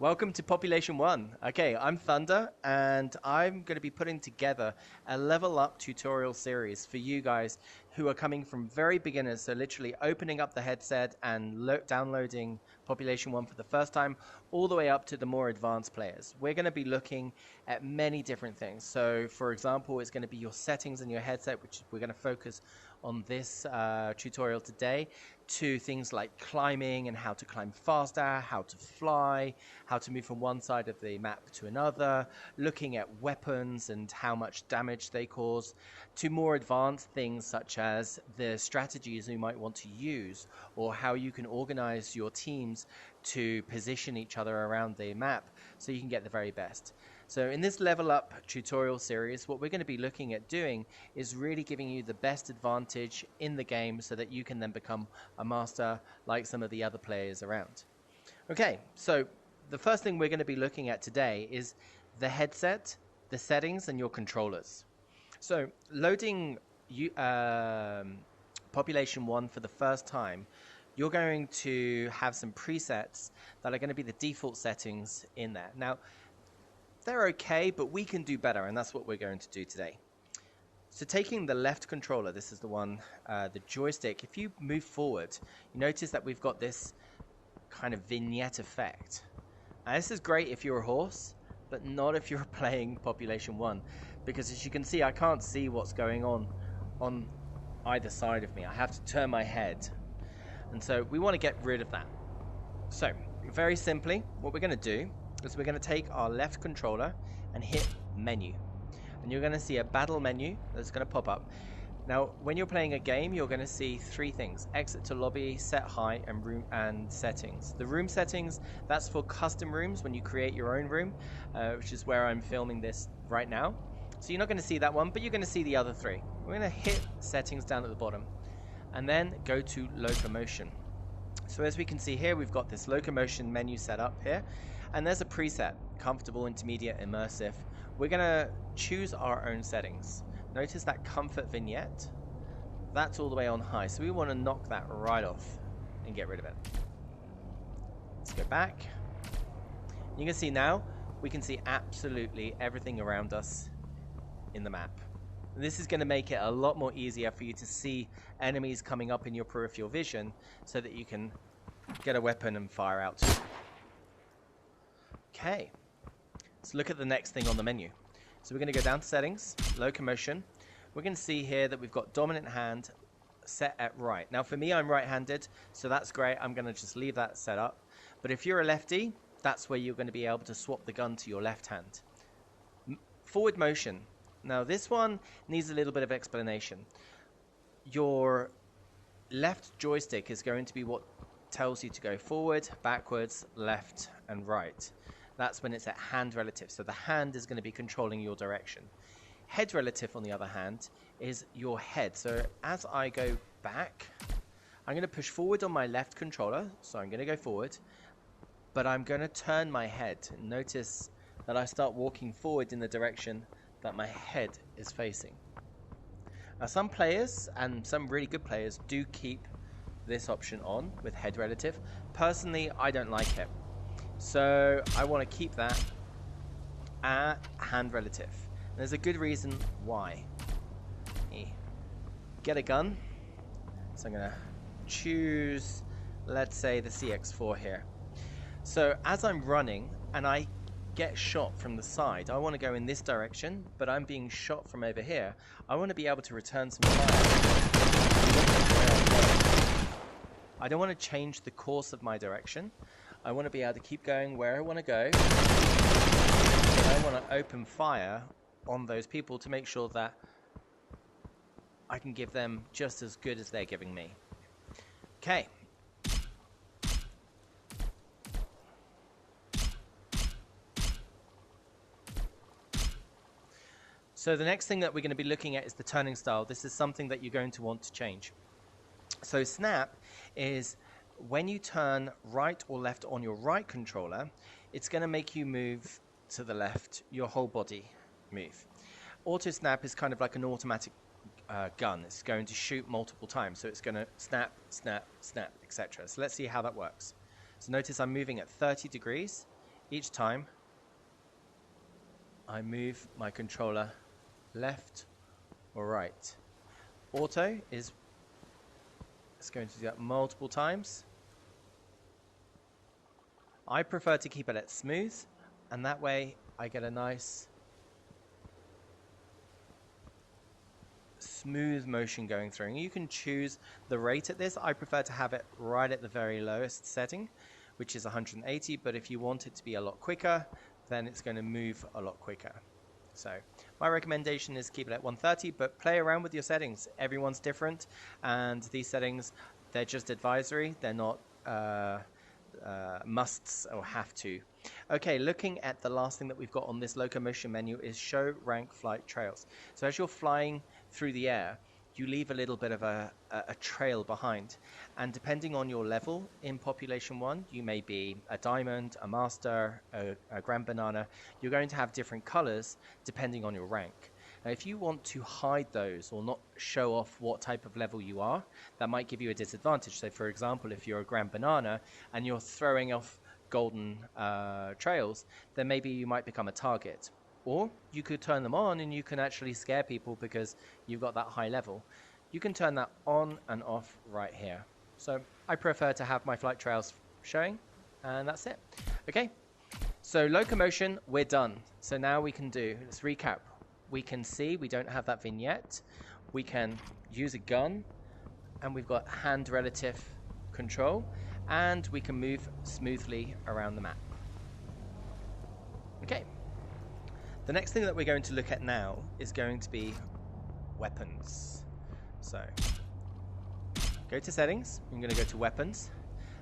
Welcome to Population 1. Okay, I'm Thunder, and I'm going to be putting together a level up tutorial series for you guys who are coming from very beginners, so literally opening up the headset and downloading Population 1 for the first time, all the way up to the more advanced players. We're going to be looking at many different things. So, for example, it's going to be your settings in your headset, which we're going to focus on this tutorial today, to things like climbing and how to climb faster, how to fly, how to move from one side of the map to another, looking at weapons and how much damage they cause, to more advanced things such as the strategies you might want to use, or how you can organize your teams to position each other around the map so you can get the very best. So in this level up tutorial series, what we're going to be looking at doing is really giving you the best advantage in the game so that you can then become a master like some of the other players around. Okay, so the first thing we're going to be looking at today is the headset, the settings, and your controllers. So loading Population 1 for the first time, you're going to have some presets that are going to be the default settings in there. Now, they're okay, but we can do better, and that's what we're going to do today. So taking the left controller, this is the one, the joystick, if you move forward, you notice that we've got this kind of vignette effect. Now this is great if you're a horse, but not if you're playing Population 1, because as you can see, I can't see what's going on either side of me. I have to turn my head, and so we want to get rid of that. So very simply, what we're going to do is we're going to take our left controller and hit menu, and you're going to see a battle menu that's going to pop up. Now when you're playing a game, you're going to see three things: exit to lobby, set height, and room and settings. The room settings, that's for custom rooms when you create your own room, which is where I'm filming this right now. So you're not going to see that one, but you're going to see the other three. We're going to hit settings down at the bottom and then go to locomotion. So as we can see here, we've got this locomotion menu set up here, and there's a preset: comfortable, intermediate, immersive. We're going to choose our own settings. Notice that comfort vignette, that's all the way on high, so we want to knock that right off and get rid of it. Let's go back. You can see now we can see absolutely everything around us in the map. This is going to make it a lot more easier for you to see enemies coming up in your peripheral vision so that you can get a weapon and fire out. Okay, let's look at the next thing on the menu. So we're going to go down to settings, locomotion. We're going to see here that we've got dominant hand set at right. Now for me, I'm right-handed, so that's great. I'm going to just leave that set up. But if you're a lefty, that's where you're going to be able to swap the gun to your left hand. Forward motion. Now this one needs a little bit of explanation. Your left joystick is going to be what tells you to go forward, backwards, left, and right. That's when it's at hand relative. So the hand is going to be controlling your direction. Head relative, on the other hand, is your head. So as I go back, I'm going to push forward on my left controller. So I'm going to go forward, but I'm going to turn my head. Notice that I start walking forward in the direction that my head is facing. Now some players, and some really good players, do keep this option on with head relative. Personally, I don't like it. So I want to keep that at hand relative. And there's a good reason why. Get a gun. So I'm going to choose, let's say, the CX4 here. So as I'm running and I get shot from the side, I want to go in this direction, but I'm being shot from over here. I want to be able to return some fire. I don't want to change the course of my direction. I want to be able to keep going where I want to go. But I want to open fire on those people to make sure that I can give them just as good as they're giving me. Okay. So the next thing that we're going to be looking at is the turning style. This is something that you're going to want to change. So snap is when you turn right or left on your right controller, it's going to make you move to the left, your whole body move. Auto snap is kind of like an automatic gun. It's going to shoot multiple times, so it's going to snap, snap, snap, etc. So let's see how that works. So notice I'm moving at 30 degrees. each time I move my controller left or right. Auto is it's going to do that multiple times. I prefer to keep it at smooth, and that way I get a nice smooth motion going through. And you can choose the rate at this. I prefer to have it right at the very lowest setting, which is 180, but if you want it to be a lot quicker, then it's going to move a lot quicker. So my recommendation is keep it at 130, but play around with your settings. Everyone's different, and these settings, they're just advisory. They're not musts or have to. Okay, looking at the last thing that we've got on this locomotion menu is show rank flight trails. So as you're flying through the air, you leave a little bit of a trail behind, and depending on your level in Population 1, you may be a Diamond, a Master, a Grand Banana. You're going to have different colors depending on your rank. Now, if you want to hide those or not show off what type of level you are, that might give you a disadvantage. So for example, if you're a Grand Banana and you're throwing off golden trails, then maybe you might become a target. Or you could turn them on and you can actually scare people because you've got that high level. You can turn that on and off right here. So I prefer to have my flight trails showing, and that's it. Okay, so locomotion, we're done. So now we can do, let's recap. We can see we don't have that vignette. We can use a gun, and we've got hand relative control, and we can move smoothly around the map. Okay. The next thing that we're going to look at now is going to be weapons. So, go to settings, I'm going to go to weapons,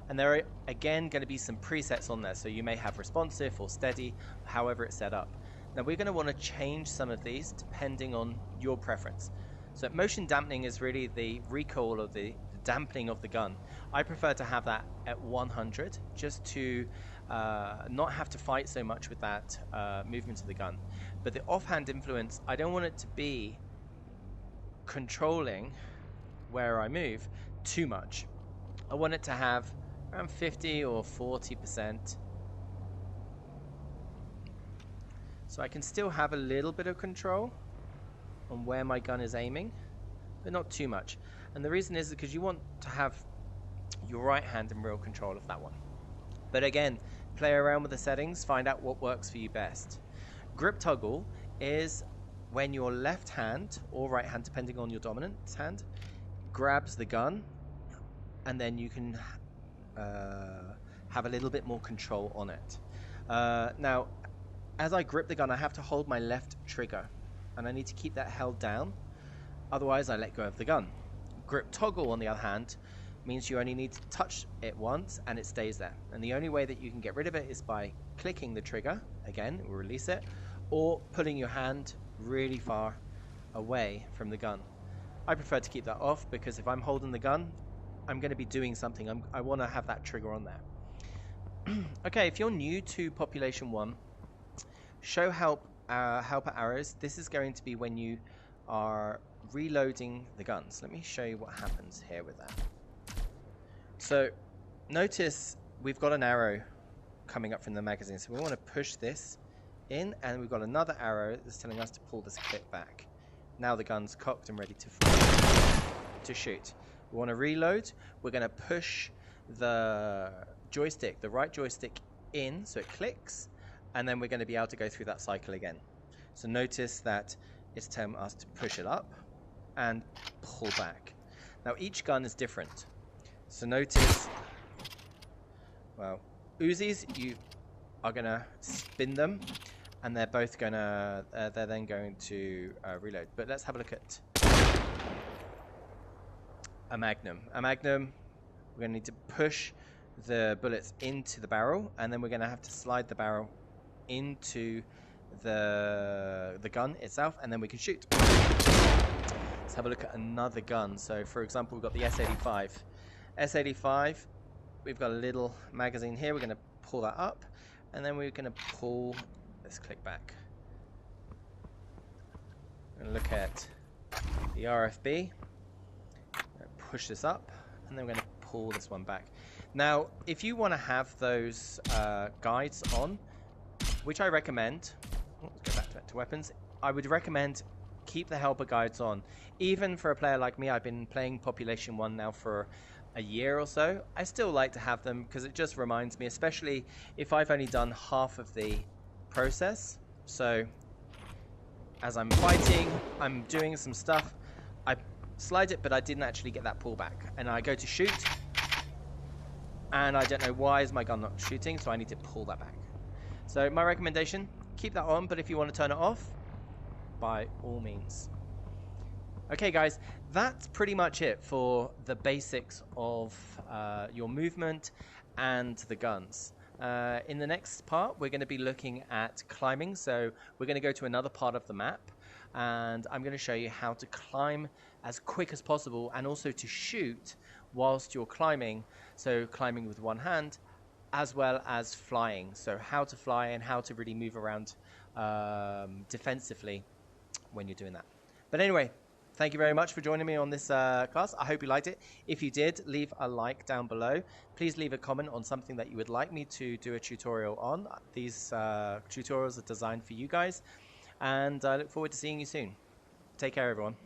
and there are again going to be some presets on there, so you may have responsive or steady, however it's set up. Now we're going to want to change some of these depending on your preference. So motion dampening is really the recoil or the dampening of the gun. I prefer to have that at 100 just to not have to fight so much with that movement of the gun. But the offhand influence, I don't want it to be controlling where I move too much. I want it to have around 50 or 40%. So I can still have a little bit of control on where my gun is aiming, but not too much. And the reason is because you want to have your right hand in real control of that one. But again, play around with the settings, find out what works for you best. Grip toggle is when your left hand or right hand, depending on your dominant hand, grabs the gun, and then you can have a little bit more control on it. Now, as I grip the gun, I have to hold my left trigger, and I need to keep that held down, otherwise I let go of the gun. Grip toggle, on the other hand, means you only need to touch it once and it stays there. And the only way that you can get rid of it is by clicking the trigger, again, it will release it, or pulling your hand really far away from the gun. I prefer to keep that off because if I'm holding the gun, I'm going to be doing something. I want to have that trigger on there. Okay, if you're new to Population 1, show helper arrows. This is going to be when you are reloading the guns. Let me show you what happens here with that. So notice we've got an arrow coming up from the magazine, so we want to push this in, and we've got another arrow that's telling us to pull this clip back. Now the gun's cocked and ready to shoot. We want to reload. We're going to push the joystick, the right joystick, in so it clicks, and then we're going to be able to go through that cycle again. So notice that it's telling us to push it up and pull back. Now each gun is different. So notice, well, Uzis, you are going to spin them, and they're both going to, they're then going to reload. But let's have a look at a Magnum. A Magnum, we're going to need to push the bullets into the barrel, and then we're going to have to slide the barrel into the gun itself, and then we can shoot. Let's have a look at another gun. So for example, we've got the S85. S85, we've got a little magazine here. We're going to pull that up, and then we're going to pull, let's click back. We're going to look at the RFB, push this up, and then we're going to pull this one back. Now, if you want to have those guides on, which I recommend. Let's go back to weapons. I would recommend keep the helper guides on. Even for a player like me, I've been playing Population 1 now for a year or so. I still like to have them because it just reminds me, especially if I've only done half of the process. So as I'm fighting, I'm doing some stuff, I slide it, but I didn't actually get that pullback. And I go to shoot, and I don't know why is my gun not shooting, so I need to pull that back. So my recommendation, keep that on, but if you want to turn it off, by all means. Okay guys, that's pretty much it for the basics of your movement and the guns. In the next part, we're going to be looking at climbing. So we're going to go to another part of the map, and I'm going to show you how to climb as quick as possible and also to shoot whilst you're climbing. So climbing with one hand as well as flying. So how to fly and how to really move around defensively when you're doing that. But anyway, thank you very much for joining me on this class. I hope you liked it. If you did, leave a like down below. Please leave a comment on something that you would like me to do a tutorial on. These tutorials are designed for you guys. And I look forward to seeing you soon. Take care, everyone.